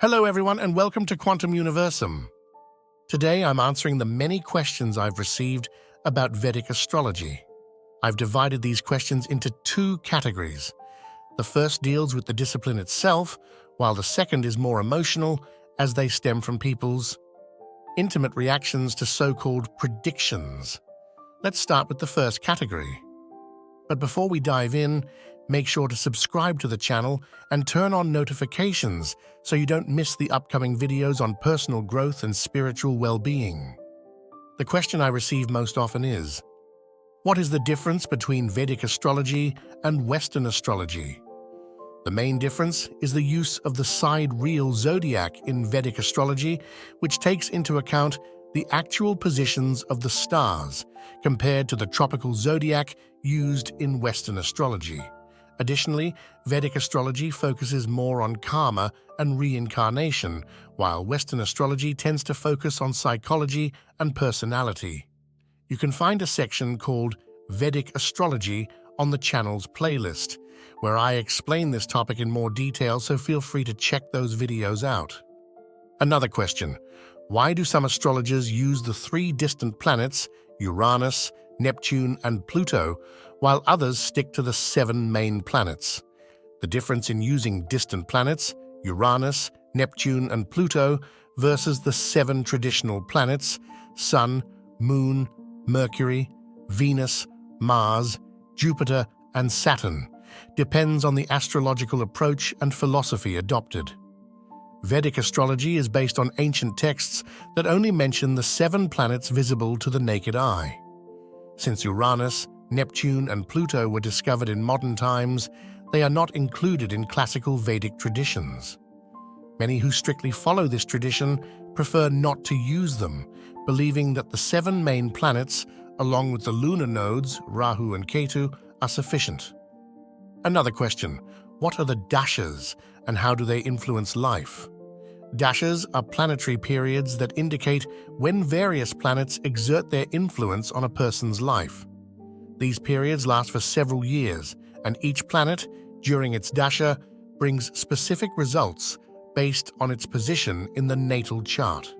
Hello everyone and welcome to Quantum Universum. Today I'm answering the many questions I've received about Vedic astrology. I've divided these questions into two categories. The first deals with the discipline itself, while the second is more emotional as they stem from people's intimate reactions to so-called predictions. Let's start with the first category. But before we dive in, make sure to subscribe to the channel and turn on notifications so you don't miss the upcoming videos on personal growth and spiritual well-being. The question I receive most often is, what is the difference between Vedic astrology and Western astrology? The main difference is the use of the sidereal zodiac in Vedic astrology, which takes into account the actual positions of the stars compared to the tropical zodiac used in Western astrology. Additionally, Vedic astrology focuses more on karma and reincarnation, while Western astrology tends to focus on psychology and personality. You can find a section called Vedic Astrology on the channel's playlist, where I explain this topic in more detail, so feel free to check those videos out. Another question: why do some astrologers use the three distant planets, Uranus, Neptune, and Pluto, while others stick to the 7 main planets? The difference in using distant planets, Uranus, Neptune, and Pluto, versus the 7 traditional planets, Sun, Moon, Mercury, Venus, Mars, Jupiter, and Saturn, depends on the astrological approach and philosophy adopted. Vedic astrology is based on ancient texts that only mention the 7 planets visible to the naked eye. Since Uranus, Neptune, and Pluto were discovered in modern times, they are not included in classical Vedic traditions. Many who strictly follow this tradition prefer not to use them, believing that the 7 main planets, along with the lunar nodes, Rahu and Ketu, are sufficient. Another question: what are the dashas and how do they influence life? Dashas are planetary periods that indicate when various planets exert their influence on a person's life. These periods last for several years, and each planet, during its dasha, brings specific results based on its position in the natal chart.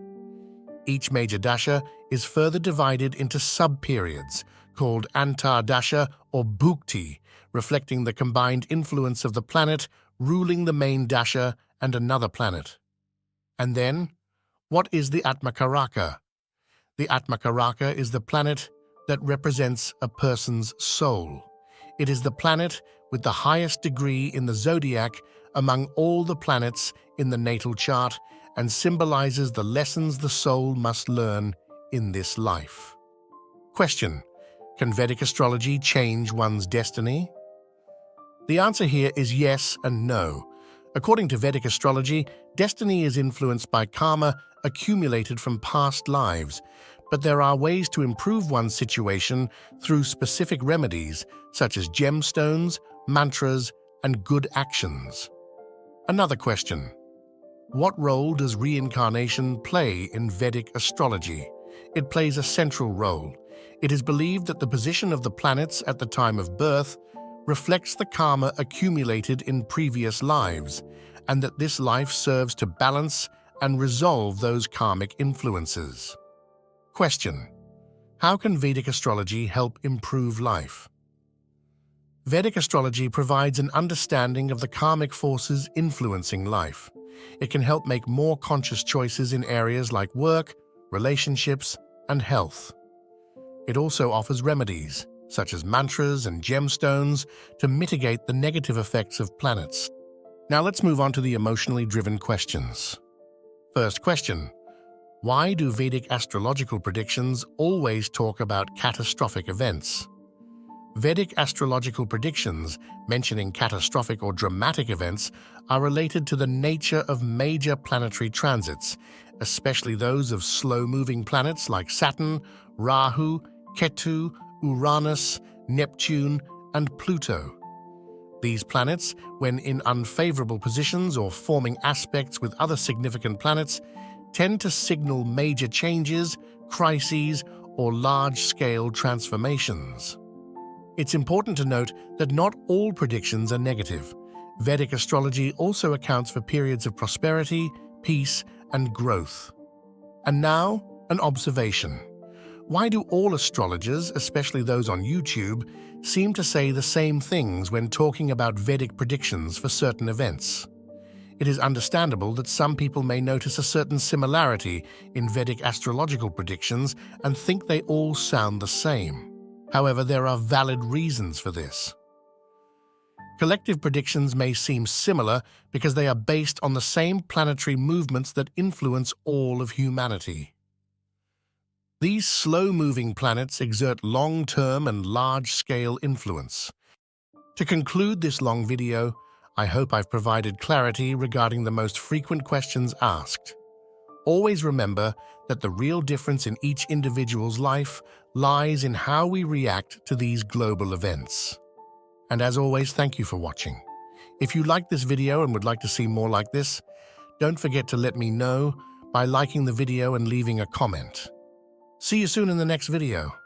Each major dasha is further divided into sub-periods, called antar-dasha or bhukti, reflecting the combined influence of the planet ruling the main dasha and another planet. And then, what is the Atmakaraka? The Atmakaraka is the planet that represents a person's soul. It is the planet with the highest degree in the zodiac among all the planets in the natal chart and symbolizes the lessons the soul must learn in this life. Question: can Vedic astrology change one's destiny? The answer here is yes and no. According to Vedic astrology, destiny is influenced by karma accumulated from past lives, but there are ways to improve one's situation through specific remedies such as gemstones, mantras, and good actions. Another question: what role does reincarnation play in Vedic astrology? It plays a central role. It is believed that the position of the planets at the time of birth reflects the karma accumulated in previous lives, and that this life serves to balance and resolve those karmic influences. Question: how can Vedic astrology help improve life? Vedic astrology provides an understanding of the karmic forces influencing life. It can help make more conscious choices in areas like work, relationships, and health. It also offers remedies, such as mantras and gemstones, to mitigate the negative effects of planets. Now let's move on to the emotionally driven questions. First question: why do Vedic astrological predictions always talk about catastrophic events? Vedic astrological predictions mentioning catastrophic or dramatic events are related to the nature of major planetary transits, especially those of slow-moving planets like Saturn, Rahu, Ketu, Uranus, Neptune, and Pluto. These planets, when in unfavorable positions or forming aspects with other significant planets, tend to signal major changes, crises, or large-scale transformations. It's important to note that not all predictions are negative. Vedic astrology also accounts for periods of prosperity, peace, and growth. And now, an observation. Why do all astrologers, especially those on YouTube, seem to say the same things when talking about Vedic predictions for certain events? It is understandable that some people may notice a certain similarity in Vedic astrological predictions and think they all sound the same. However, there are valid reasons for this. Collective predictions may seem similar because they are based on the same planetary movements that influence all of humanity. These slow-moving planets exert long-term and large-scale influence. To conclude this long video, I hope I've provided clarity regarding the most frequent questions asked. Always remember that the real difference in each individual's life lies in how we react to these global events. And as always, thank you for watching. If you liked this video and would like to see more like this, don't forget to let me know by liking the video and leaving a comment. See you soon in the next video.